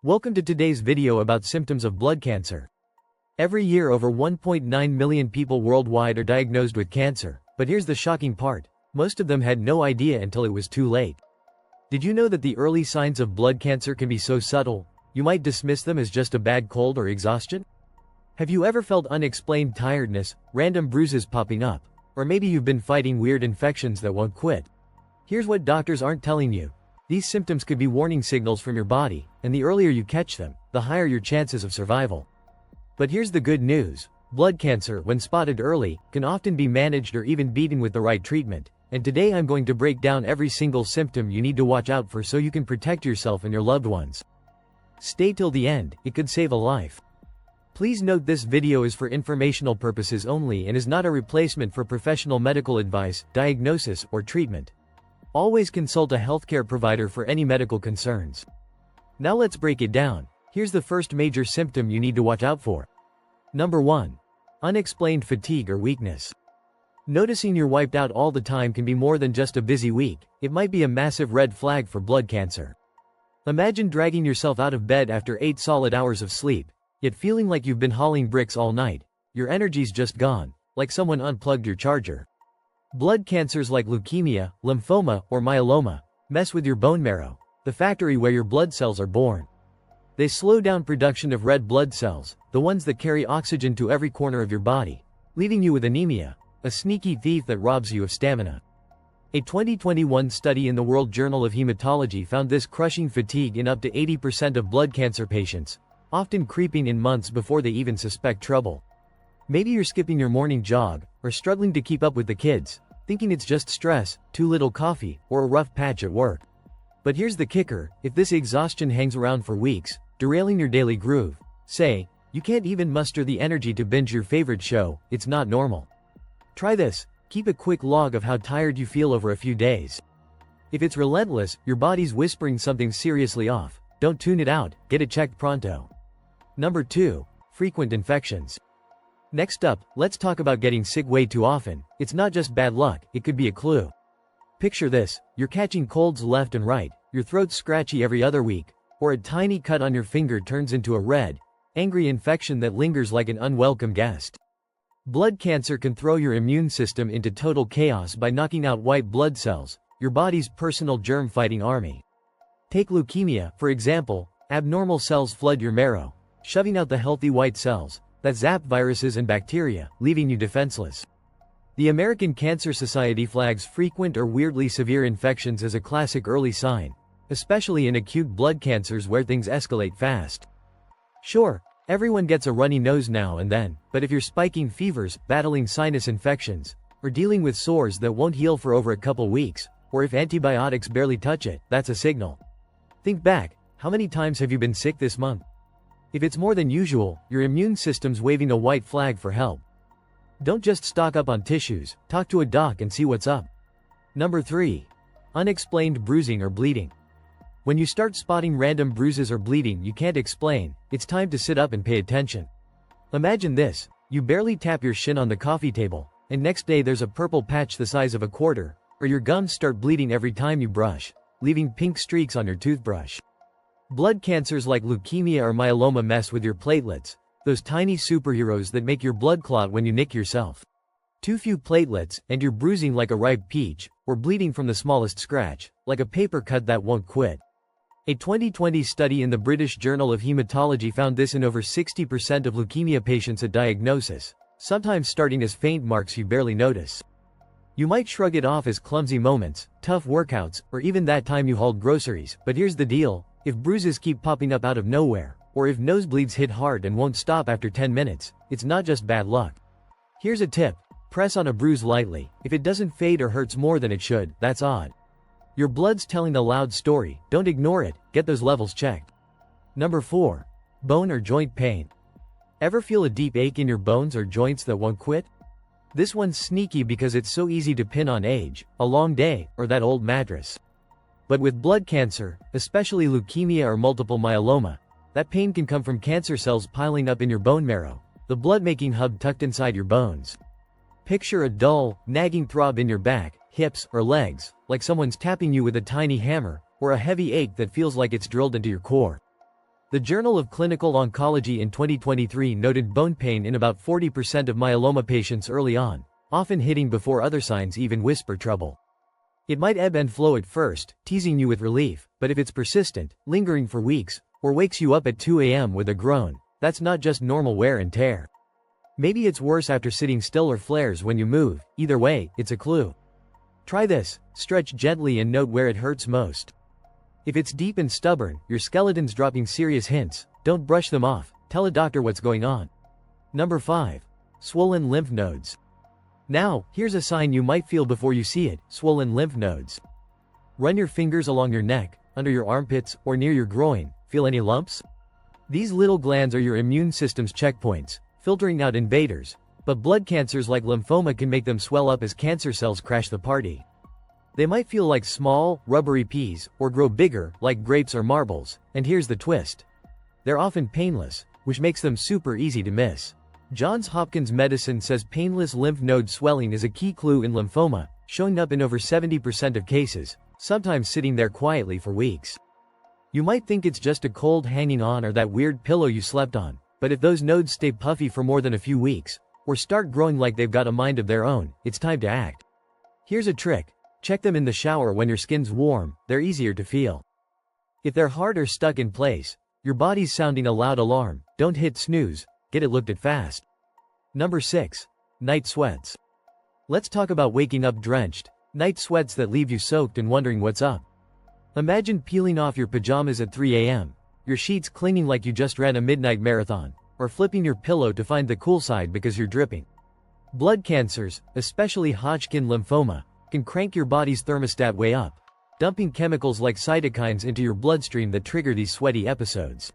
Welcome to today's video about symptoms of blood cancer. Every year over 1.9 million people worldwide are diagnosed with cancer, but here's the shocking part. Most of them had no idea until it was too late. Did you know that the early signs of blood cancer can be so subtle, you might dismiss them as just a bad cold or exhaustion? Have you ever felt unexplained tiredness, random bruises popping up, or maybe you've been fighting weird infections that won't quit? Here's what doctors aren't telling you. These symptoms could be warning signals from your body, and the earlier you catch them, the higher your chances of survival. But here's the good news. Blood cancer, when spotted early, can often be managed or even beaten with the right treatment. And today I'm going to break down every single symptom you need to watch out for so you can protect yourself and your loved ones. Stay till the end, it could save a life. Please note this video is for informational purposes only and is not a replacement for professional medical advice, diagnosis, or treatment. Always consult a healthcare provider for any medical concerns. Now let's break it down. Here's the first major symptom you need to watch out for. Number 1. Unexplained fatigue or weakness. Noticing you're wiped out all the time can be more than just a busy week. It might be a massive red flag for blood cancer. Imagine dragging yourself out of bed after 8 solid hours of sleep, yet feeling like you've been hauling bricks all night. Your energy's just gone, like someone unplugged your charger. Blood cancers like leukemia, lymphoma, or myeloma mess with your bone marrow, the factory where your blood cells are born. They slow down production of red blood cells, the ones that carry oxygen to every corner of your body, leaving you with anemia, a sneaky thief that robs you of stamina. A 2021 study in the World Journal of Hematology found this crushing fatigue in up to 80% of blood cancer patients, often creeping in months before they even suspect trouble. Maybe you're skipping your morning jog, or struggling to keep up with the kids, thinking it's just stress, too little coffee, or a rough patch at work. But here's the kicker, if this exhaustion hangs around for weeks, derailing your daily groove, say, you can't even muster the energy to binge your favorite show, it's not normal. Try this, keep a quick log of how tired you feel over a few days. If it's relentless, your body's whispering something seriously off. Don't tune it out, get it checked pronto. Number 2. Frequent infections. Next up, let's talk about getting sick way too often. It's not just bad luck, it could be a clue. Picture this, you're catching colds left and right, your throat's scratchy every other week, or a tiny cut on your finger turns into a red, angry infection that lingers like an unwelcome guest. Blood cancer can throw your immune system into total chaos by knocking out white blood cells, your body's personal germ-fighting army. Take leukemia, for example. Abnormal cells flood your marrow, shoving out the healthy white cells that zap viruses and bacteria, leaving you defenseless. The American Cancer Society flags frequent or weirdly severe infections as a classic early sign, especially in acute blood cancers where things escalate fast. Sure, everyone gets a runny nose now and then, but if you're spiking fevers, battling sinus infections, or dealing with sores that won't heal for over a couple weeks, or if antibiotics barely touch it, that's a signal. Think back, how many times have you been sick this month? If it's more than usual, your immune system's waving a white flag for help. Don't just stock up on tissues, talk to a doc and see what's up. Number 3. Unexplained bruising or bleeding. When you start spotting random bruises or bleeding you can't explain, it's time to sit up and pay attention. Imagine this, you barely tap your shin on the coffee table, and next day there's a purple patch the size of a quarter, or your gums start bleeding every time you brush, leaving pink streaks on your toothbrush. Blood cancers like leukemia or myeloma mess with your platelets, those tiny superheroes that make your blood clot when you nick yourself. Too few platelets, and you're bruising like a ripe peach, or bleeding from the smallest scratch, like a paper cut that won't quit. A 2020 study in the British Journal of Hematology found this in over 60% of leukemia patients at diagnosis, sometimes starting as faint marks you barely notice. You might shrug it off as clumsy moments, tough workouts, or even that time you hauled groceries, but here's the deal. If bruises keep popping up out of nowhere, or if nosebleeds hit hard and won't stop after 10 minutes, it's not just bad luck. Here's a tip, press on a bruise lightly. If it doesn't fade or hurts more than it should, that's odd. Your blood's telling a loud story, don't ignore it, get those levels checked. Number 4. Bone or joint pain. Ever feel a deep ache in your bones or joints that won't quit? This one's sneaky because it's so easy to pin on age, a long day, or that old mattress. But with blood cancer, especially leukemia or multiple myeloma, that pain can come from cancer cells piling up in your bone marrow, the blood-making hub tucked inside your bones. Picture a dull, nagging throb in your back, hips, or legs, like someone's tapping you with a tiny hammer, or a heavy ache that feels like it's drilled into your core. The Journal of Clinical Oncology in 2023 noted bone pain in about 40% of myeloma patients early on, often hitting before other signs even whisper trouble. It might ebb and flow at first, teasing you with relief, but if it's persistent, lingering for weeks, or wakes you up at 2 a.m. with a groan, that's not just normal wear and tear. Maybe it's worse after sitting still or flares when you move. Either way, it's a clue. Try this: stretch gently and note where it hurts most. If it's deep and stubborn, your skeleton's dropping serious hints. Don't brush them off. Tell a doctor what's going on. Number 5. Swollen lymph nodes. Now, here's a sign you might feel before you see it: swollen lymph nodes. Run your fingers along your neck, under your armpits, or near your groin. Feel any lumps? These little glands are your immune system's checkpoints, filtering out invaders, but blood cancers like lymphoma can make them swell up as cancer cells crash the party. They might feel like small, rubbery peas, or grow bigger, like grapes or marbles, and here's the twist: they're often painless, which makes them super easy to miss. Johns Hopkins Medicine says painless lymph node swelling is a key clue in lymphoma, showing up in over 70% of cases, sometimes sitting there quietly for weeks. You might think it's just a cold hanging on or that weird pillow you slept on, but if those nodes stay puffy for more than a few weeks, or start growing like they've got a mind of their own, it's time to act. Here's a trick: check them in the shower when your skin's warm. They're easier to feel. If they're hard or stuck in place, your body's sounding a loud alarm. Don't hit snooze, get it looked at fast. Number 6. Night sweats. Let's talk about waking up drenched. Night sweats that leave you soaked and wondering what's up. Imagine peeling off your pajamas at 3 a.m., your sheets clinging like you just ran a midnight marathon, or flipping your pillow to find the cool side because you're dripping. Blood cancers, especially Hodgkin lymphoma, can crank your body's thermostat way up, dumping chemicals like cytokines into your bloodstream that trigger these sweaty episodes.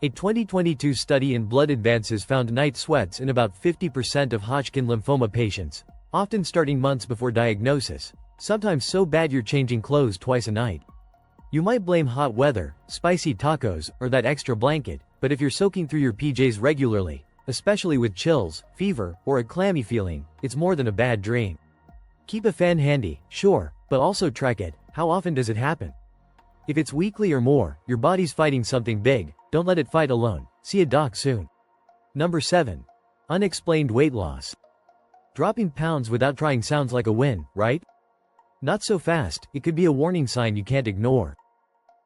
A 2022 study in Blood Advances found night sweats in about 50% of Hodgkin lymphoma patients, often starting months before diagnosis, sometimes so bad you're changing clothes twice a night. You might blame hot weather, spicy tacos, or that extra blanket, but if you're soaking through your PJs regularly, especially with chills, fever, or a clammy feeling, it's more than a bad dream. Keep a fan handy, sure, but also track it. How often does it happen? If it's weekly or more, your body's fighting something big. Don't let it fight alone. See a doc soon. Number 7. Unexplained weight loss. Dropping pounds without trying sounds like a win, right? Not so fast. It could be a warning sign you can't ignore.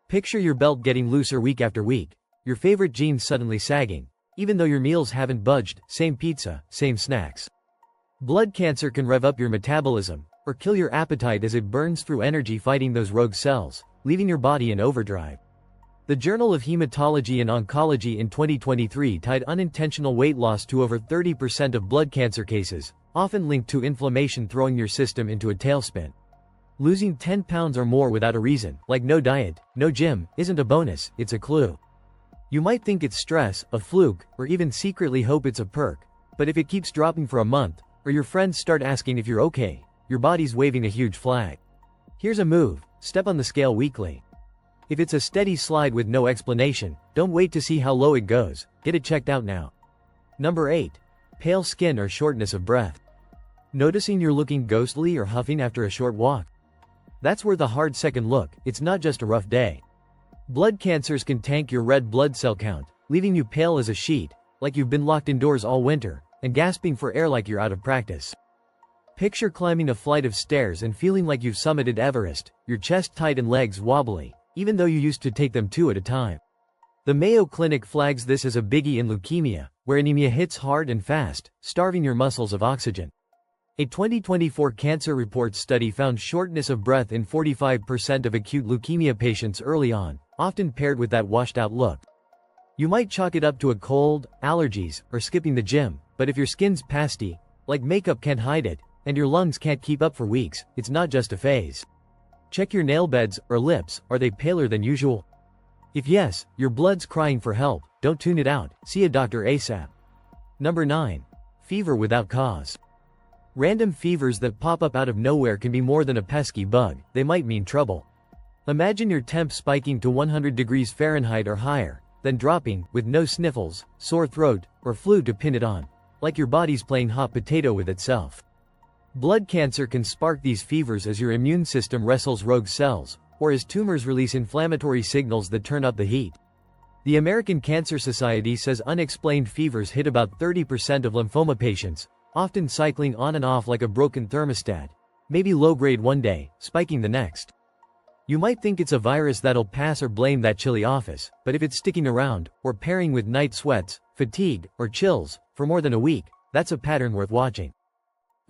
Picture your belt getting looser week after week, your favorite jeans suddenly sagging, even though your meals haven't budged. Same pizza, same snacks. Blood cancer can rev up your metabolism, or kill your appetite as it burns through energy fighting those rogue cells, leaving your body in overdrive. The Journal of Hematology and Oncology in 2023 tied unintentional weight loss to over 30% of blood cancer cases, often linked to inflammation throwing your system into a tailspin. Losing 10 pounds or more without a reason, like no diet, no gym, isn't a bonus, it's a clue. You might think it's stress, a fluke, or even secretly hope it's a perk, but if it keeps dropping for a month, or your friends start asking if you're okay, your body's waving a huge flag. Here's a move: step on the scale weekly. If it's a steady slide with no explanation, don't wait to see how low it goes, get it checked out now. Number 8. Pale skin or shortness of breath. Noticing you're looking ghostly or huffing after a short walk? That's worth a hard second look. It's not just a rough day. Blood cancers can tank your red blood cell count, leaving you pale as a sheet, like you've been locked indoors all winter, and gasping for air like you're out of practice. Picture climbing a flight of stairs and feeling like you've summited Everest, your chest tight and legs wobbly, even though you used to take them 2 at a time. The Mayo Clinic flags this as a biggie in leukemia, where anemia hits hard and fast, starving your muscles of oxygen. A 2024 Cancer Reports study found shortness of breath in 45% of acute leukemia patients early on, often paired with that washed-out look. You might chalk it up to a cold, allergies, or skipping the gym, but if your skin's pasty, like makeup can't hide it, and your lungs can't keep up for weeks, it's not just a phase. Check your nail beds or lips. Are they paler than usual? If yes, your blood's crying for help. Don't tune it out. See a doctor ASAP. Number 9. Fever without cause. Random fevers that pop up out of nowhere can be more than a pesky bug. They might mean trouble. Imagine your temp spiking to 100 degrees Fahrenheit or higher, then dropping, with no sniffles, sore throat, or flu to pin it on, like your body's playing hot potato with itself. Blood cancer can spark these fevers as your immune system wrestles rogue cells, or as tumors release inflammatory signals that turn up the heat. The American Cancer Society says unexplained fevers hit about 30% of lymphoma patients, often cycling on and off like a broken thermostat, maybe low-grade one day, spiking the next. You might think it's a virus that'll pass or blame that chilly office, but if it's sticking around, or pairing with night sweats, fatigue, or chills, for more than a week, that's a pattern worth watching.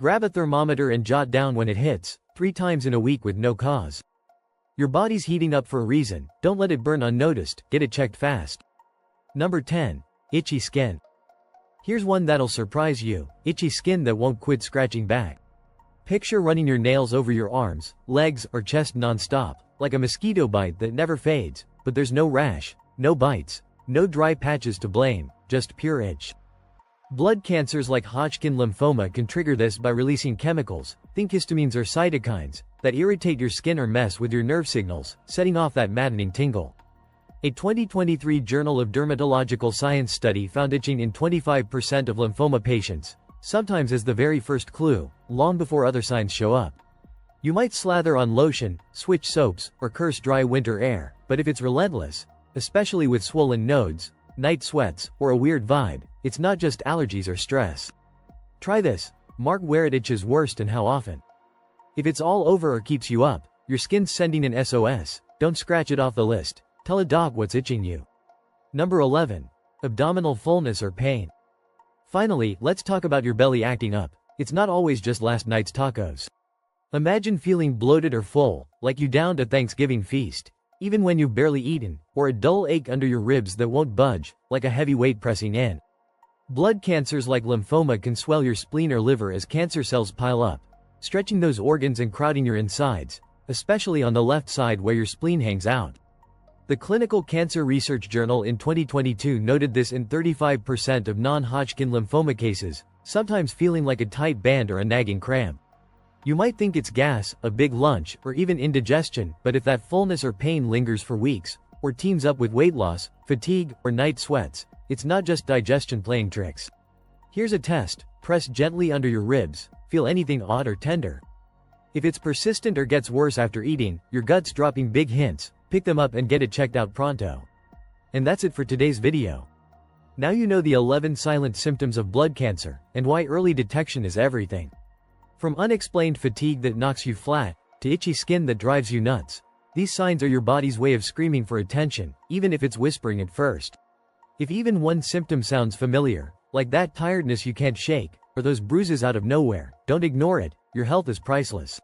Grab a thermometer and jot down when it hits, 3 times in a week with no cause. Your body's heating up for a reason, don't let it burn unnoticed, get it checked fast. Number 10. Itchy skin. Here's one that'll surprise you, itchy skin that won't quit scratching back. Picture running your nails over your arms, legs, or chest non-stop, like a mosquito bite that never fades, but there's no rash, no bites, no dry patches to blame, just pure itch. Blood cancers like Hodgkin lymphoma can trigger this by releasing chemicals, think histamines or cytokines, that irritate your skin or mess with your nerve signals, setting off that maddening tingle. A 2023 Journal of Dermatological Science study found itching in 25% of lymphoma patients, sometimes as the very first clue, long before other signs show up. You might slather on lotion, switch soaps, or curse dry winter air, but if it's relentless, especially with swollen nodes, night sweats, or a weird vibe, it's not just allergies or stress. Try this, mark where it itches worst and how often. If it's all over or keeps you up, your skin's sending an SOS, don't scratch it off the list, tell a doc what's itching you. Number 11. Abdominal fullness or pain. Finally, let's talk about your belly acting up. It's not always just last night's tacos. Imagine feeling bloated or full, like you downed a Thanksgiving feast, even when you've barely eaten, or a dull ache under your ribs that won't budge, like a heavy weight pressing in. Blood cancers like lymphoma can swell your spleen or liver as cancer cells pile up, stretching those organs and crowding your insides, especially on the left side where your spleen hangs out. The Clinical Cancer Research Journal in 2022 noted this in 35% of non-Hodgkin lymphoma cases, sometimes feeling like a tight band or a nagging cramp. You might think it's gas, a big lunch, or even indigestion, but if that fullness or pain lingers for weeks, or teams up with weight loss, fatigue, or night sweats, it's not just digestion playing tricks. Here's a test, press gently under your ribs, feel anything odd or tender. If it's persistent or gets worse after eating, your gut's dropping big hints, pick them up and get it checked out pronto. And that's it for today's video. Now you know the 11 silent symptoms of blood cancer, and why early detection is everything. From unexplained fatigue that knocks you flat, to itchy skin that drives you nuts, these signs are your body's way of screaming for attention, even if it's whispering at first. If even one symptom sounds familiar, like that tiredness you can't shake, or those bruises out of nowhere, don't ignore it, your health is priceless.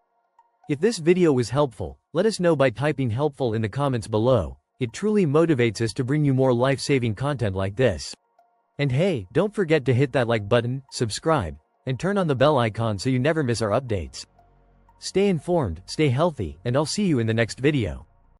If this video was helpful, let us know by typing helpful in the comments below. It truly motivates us to bring you more life-saving content like this. And hey, don't forget to hit that like button, subscribe, and turn on the bell icon so you never miss our updates. Stay informed, stay healthy, and I'll see you in the next video.